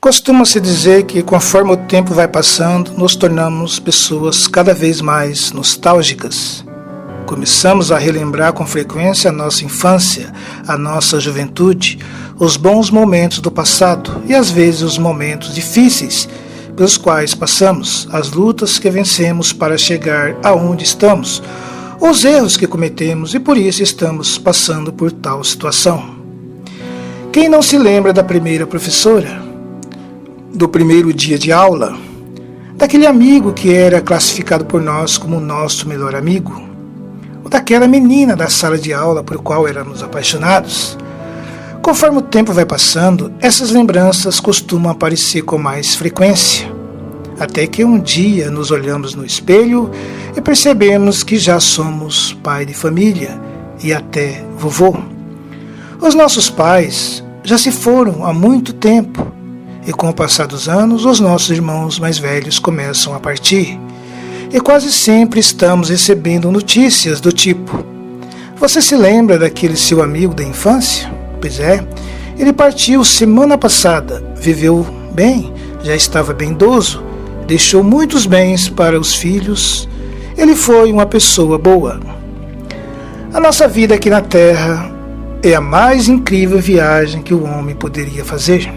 Costuma-se dizer que, conforme o tempo vai passando, nos tornamos pessoas cada vez mais nostálgicas. Começamos a relembrar com frequência a nossa infância, a nossa juventude, os bons momentos do passado e às vezes os momentos difíceis pelos quais passamos, as lutas que vencemos para chegar aonde estamos, os erros que cometemos e por isso estamos passando por tal situação. Quem não se lembra da primeira professora? Do primeiro dia de aula? Daquele amigo que era classificado por nós como nosso melhor amigo? Ou daquela menina da sala de aula por qual éramos apaixonados? Conforme o tempo vai passando, essas lembranças costumam aparecer com mais frequência, até que um dia nos olhamos no espelho e percebemos que já somos pai de família e até vovô. Os nossos pais já se foram há muito tempo e com o passar dos anos os nossos irmãos mais velhos começam a partir e quase sempre estamos recebendo notícias do tipo: você se lembra daquele seu amigo da infância? Pois é, ele partiu semana passada, viveu bem, já estava bem idoso, deixou muitos bens para os filhos, ele foi uma pessoa boa. A nossa vida aqui na Terra é a mais incrível viagem que o homem poderia fazer.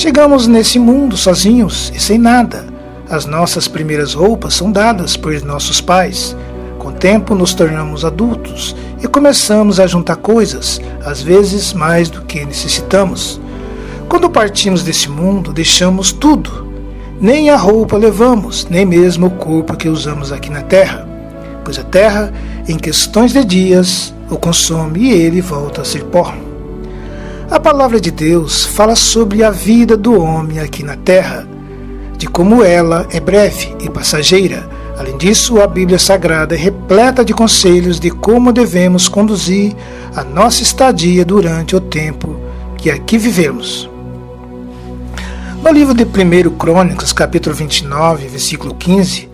Chegamos nesse mundo sozinhos e sem nada. As nossas primeiras roupas são dadas por nossos pais. Com o tempo nos tornamos adultos e começamos a juntar coisas, às vezes mais do que necessitamos. Quando partimos desse mundo, deixamos tudo. Nem a roupa levamos, nem mesmo o corpo que usamos aqui na Terra, pois a Terra, em questões de dias, o consome e ele volta a ser pó. A palavra de Deus fala sobre a vida do homem aqui na Terra, de como ela é breve e passageira. Além disso, a Bíblia Sagrada é repleta de conselhos de como devemos conduzir a nossa estadia durante o tempo que aqui vivemos. No livro de 1 Crônicas, capítulo 29, versículo 15,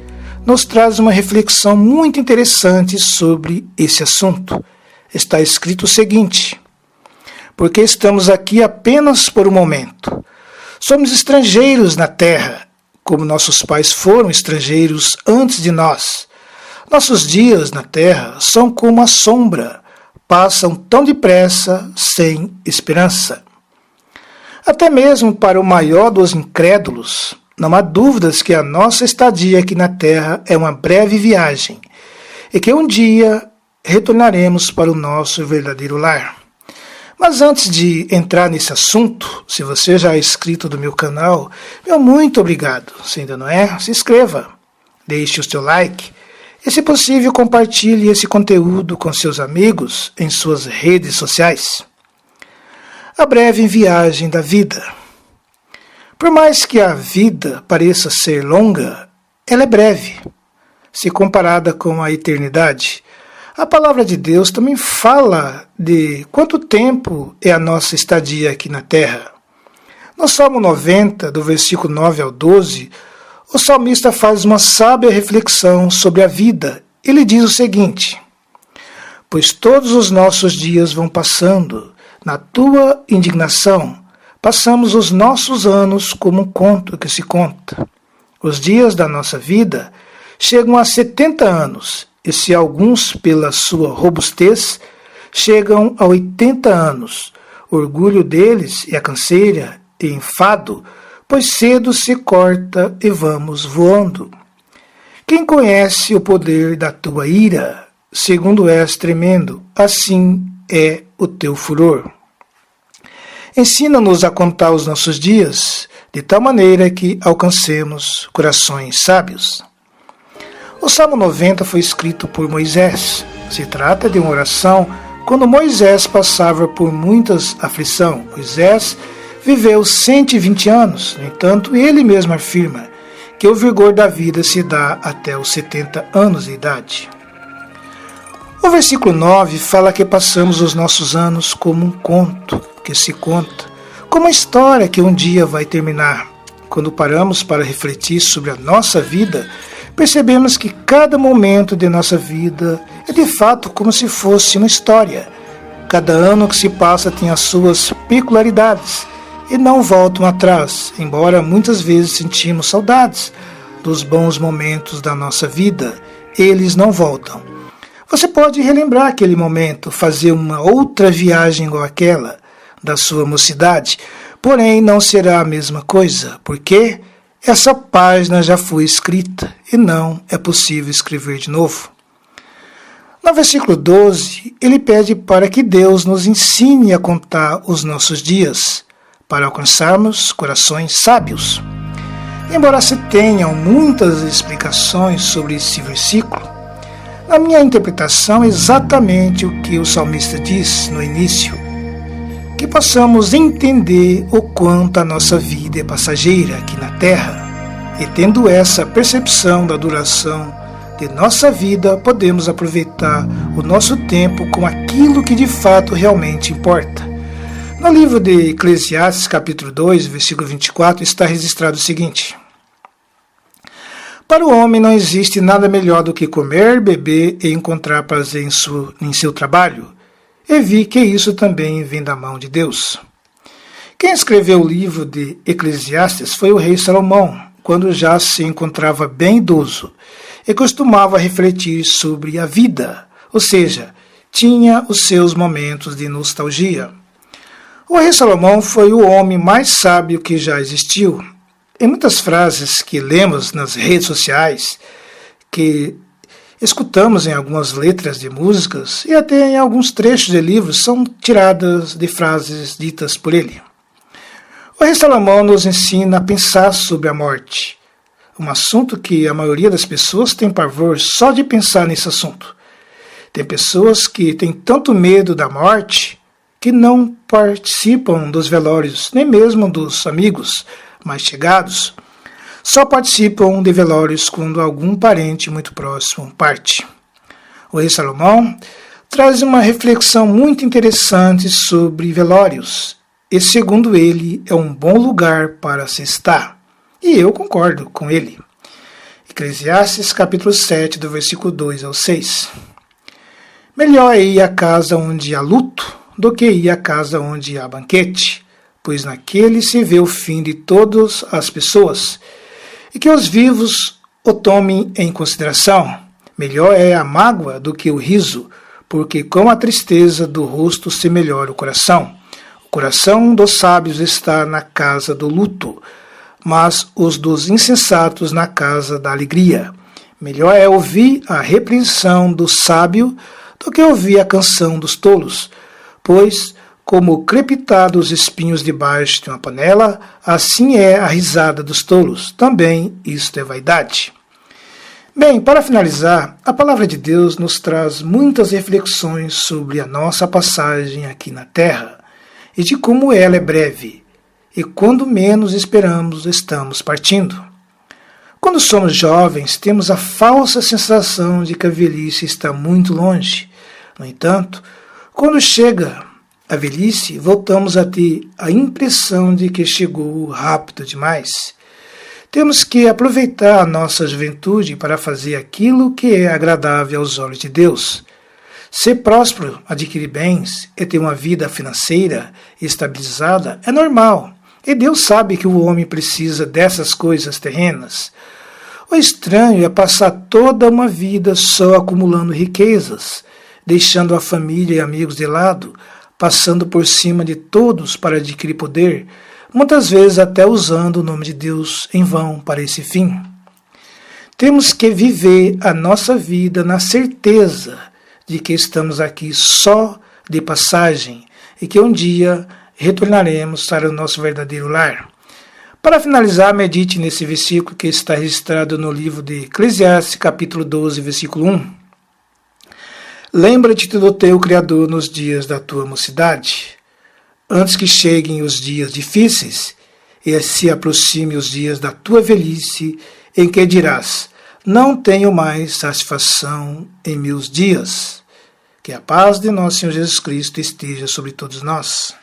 nos traz uma reflexão muito interessante sobre esse assunto. Está escrito o seguinte: porque estamos aqui apenas por um momento. Somos estrangeiros na terra, como nossos pais foram estrangeiros antes de nós. Nossos dias na terra são como a sombra, passam tão depressa, sem esperança. Até mesmo para o maior dos incrédulos, não há dúvidas que a nossa estadia aqui na terra é uma breve viagem e que um dia retornaremos para o nosso verdadeiro lar. Mas antes de entrar nesse assunto, se você já é inscrito do meu canal, meu muito obrigado. Se ainda não é, se inscreva, deixe o seu like e, se possível, compartilhe esse conteúdo com seus amigos em suas redes sociais. A breve viagem da vida. Por mais que a vida pareça ser longa, ela é breve, se comparada com a eternidade. A palavra de Deus também fala de quanto tempo é a nossa estadia aqui na Terra. No Salmo 90, do versículo 9 ao 12, o salmista faz uma sábia reflexão sobre a vida. Ele diz o seguinte: pois todos os nossos dias vão passando, na tua indignação, passamos os nossos anos como um conto que se conta. Os dias da nossa vida chegam a 70 anos, e se alguns, pela sua robustez, chegam a 80 anos, o orgulho deles é a canseira e enfado, pois cedo se corta e vamos voando. Quem conhece o poder da tua ira, segundo és tremendo, assim é o teu furor. Ensina-nos a contar os nossos dias, de tal maneira que alcancemos corações sábios. O Salmo 90 foi escrito por Moisés. Se trata de uma oração quando Moisés passava por muitas aflições. Moisés viveu 120 anos, no entanto, ele mesmo afirma que o vigor da vida se dá até os 70 anos de idade. O versículo 9 fala que passamos os nossos anos como um conto que se conta, como uma história que um dia vai terminar. Quando paramos para refletir sobre a nossa vida, percebemos que cada momento de nossa vida é de fato como se fosse uma história. Cada ano que se passa tem as suas peculiaridades e não voltam atrás, embora muitas vezes sentimos saudades dos bons momentos da nossa vida, eles não voltam. Você pode relembrar aquele momento, fazer uma outra viagem igual aquela da sua mocidade, porém não será a mesma coisa, porque essa página já foi escrita e não é possível escrever de novo. No versículo 12, ele pede para que Deus nos ensine a contar os nossos dias, para alcançarmos corações sábios. Embora se tenham muitas explicações sobre esse versículo, na minha interpretação é exatamente o que o salmista diz no início, que possamos entender o quanto a nossa vida é passageira aqui na terra, e tendo essa percepção da duração de nossa vida, podemos aproveitar o nosso tempo com aquilo que de fato realmente importa. No livro de Eclesiastes, capítulo 2, versículo 24, está registrado o seguinte: para o homem não existe nada melhor do que comer, beber e encontrar prazer em seu trabalho. E vi que isso também vem da mão de Deus. Quem escreveu o livro de Eclesiastes foi o rei Salomão, quando já se encontrava bem idoso e costumava refletir sobre a vida, ou seja, tinha os seus momentos de nostalgia. O rei Salomão foi o homem mais sábio que já existiu. Em muitas frases que lemos nas redes sociais, que escutamos em algumas letras de músicas e até em alguns trechos de livros, são tiradas de frases ditas por ele. O rei Salomão nos ensina a pensar sobre a morte, um assunto que a maioria das pessoas tem pavor só de pensar nesse assunto. Tem pessoas que têm tanto medo da morte que não participam dos velórios, nem mesmo dos amigos mais chegados. Só participam de velórios quando algum parente muito próximo parte. O rei Salomão traz uma reflexão muito interessante sobre velórios, e segundo ele é um bom lugar para se estar. E eu concordo com ele. Eclesiastes capítulo 7, do versículo 2 ao 6. Melhor é ir à casa onde há luto do que ir à casa onde há banquete, pois naquele se vê o fim de todas as pessoas, e que os vivos o tomem em consideração. Melhor é a mágoa do que o riso, porque com a tristeza do rosto se melhora o coração. O coração dos sábios está na casa do luto, mas os dos insensatos na casa da alegria. Melhor é ouvir a repreensão do sábio do que ouvir a canção dos tolos, pois, como o crepitar dos espinhos debaixo de uma panela, assim é a risada dos tolos. Também isto é vaidade. Bem, para finalizar, a palavra de Deus nos traz muitas reflexões sobre a nossa passagem aqui na Terra e de como ela é breve, e quando menos esperamos, estamos partindo. Quando somos jovens, temos a falsa sensação de que a velhice está muito longe. No entanto, quando chega a velhice, voltamos a ter a impressão de que chegou rápido demais. Temos que aproveitar a nossa juventude para fazer aquilo que é agradável aos olhos de Deus. Ser próspero, adquirir bens e ter uma vida financeira estabilizada é normal. E Deus sabe que o homem precisa dessas coisas terrenas. O estranho é passar toda uma vida só acumulando riquezas, deixando a família e amigos de lado, passando por cima de todos para adquirir poder, muitas vezes até usando o nome de Deus em vão para esse fim. Temos que viver a nossa vida na certeza de que estamos aqui só de passagem e que um dia retornaremos para o nosso verdadeiro lar. Para finalizar, medite nesse versículo que está registrado no livro de Eclesiastes, capítulo 12, versículo 1. Lembra-te do teu Criador nos dias da tua mocidade, antes que cheguem os dias difíceis e se aproxime os dias da tua velhice, em que dirás: não tenho mais satisfação em meus dias. Que a paz de nosso Senhor Jesus Cristo esteja sobre todos nós.